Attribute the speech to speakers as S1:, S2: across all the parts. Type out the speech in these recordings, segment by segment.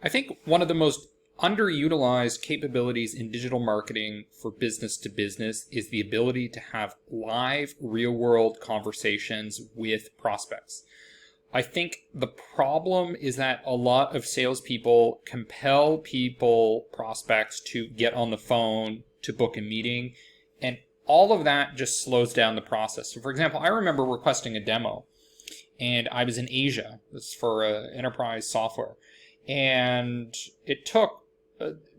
S1: I think one of the most underutilized capabilities in digital marketing for business to business is the ability to have live, real world conversations with prospects. I think the problem is that a lot of salespeople compel prospects, to get on the phone, to book a meeting, and all of that just slows down the process. So, for example, I remember requesting a demo, and I was in Asia. This is for enterprise software. And it took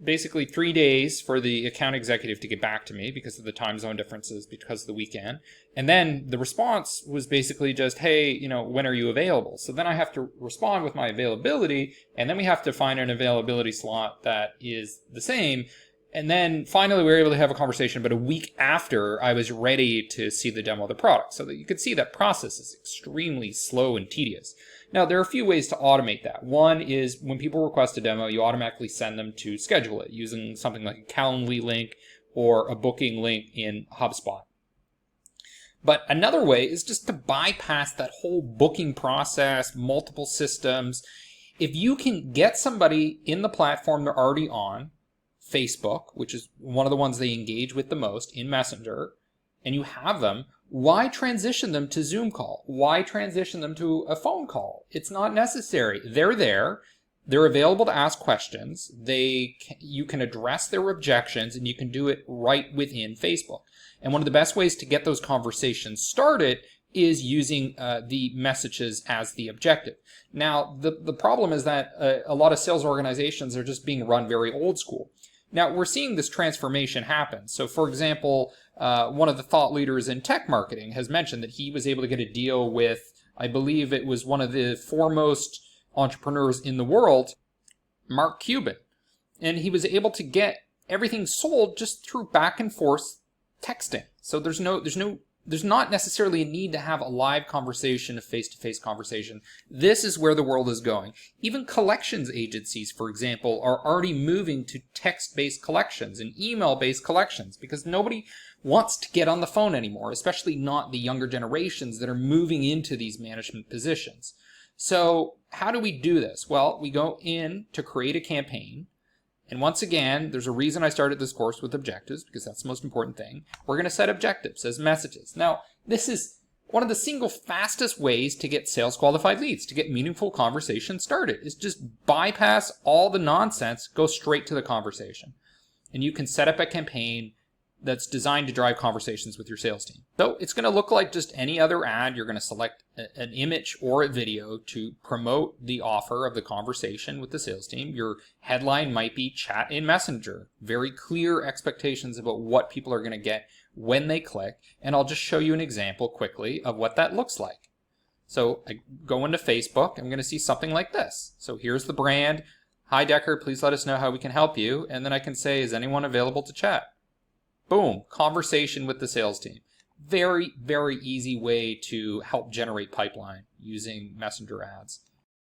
S1: basically 3 days for the account executive to get back to me because of the time zone differences, because of the weekend. And then the response was basically just, hey, when are you available? So then I have to respond with my availability, and then we have to find an availability slot that is the same. And then finally we were able to have a conversation, but a week after I was ready to see the demo of the product. So that you could see that process is extremely slow and tedious. Now, there are a few ways to automate that. One is when people request a demo, you automatically send them to schedule it using something like a Calendly link or a booking link in HubSpot. But another way is just to bypass that whole booking process, multiple systems. If you can get somebody in the platform they're already on, Facebook, which is one of the ones they engage with the most in Messenger, and you have them, why transition them to Zoom call? Why transition them to a phone call? It's not necessary. They're there. They're available to ask questions. You can address their objections, and you can do it right within Facebook. And one of the best ways to get those conversations started is using the messages as the objective. Now, the problem is that a lot of sales organizations are just being run very old school. Now, we're seeing this transformation happen. So, for example, one of the thought leaders in tech marketing has mentioned that he was able to get a deal with, I believe it was one of the foremost entrepreneurs in the world, Mark Cuban. And he was able to get everything sold just through back and forth texting. So there's not necessarily a need to have a live conversation, a face-to-face conversation. This is where the world is going. Even collections agencies, for example, are already moving to text-based collections and email-based collections because nobody wants to get on the phone anymore, especially not the younger generations that are moving into these management positions. So how do we do this? Well, we go in to create a campaign. And once again, there's a reason I started this course with objectives, because that's the most important thing. We're going to set objectives as messages. Now, this is one of the single fastest ways to get sales qualified leads, to get meaningful conversation started, is just bypass all the nonsense, go straight to the conversation. And you can set up a campaign that's designed to drive conversations with your sales team. Though it's going to look like just any other ad. You're going to select an image or a video to promote the offer of the conversation with the sales team. Your headline might be chat in Messenger. Very clear expectations about what people are going to get when they click. And I'll just show you an example quickly of what that looks like. So I go into Facebook. I'm going to see something like this. So here's the brand. Hi, Decker. Please let us know how we can help you. And then I can say, is anyone available to chat? Boom, conversation with the sales team. Very, very easy way to help generate pipeline using Messenger ads.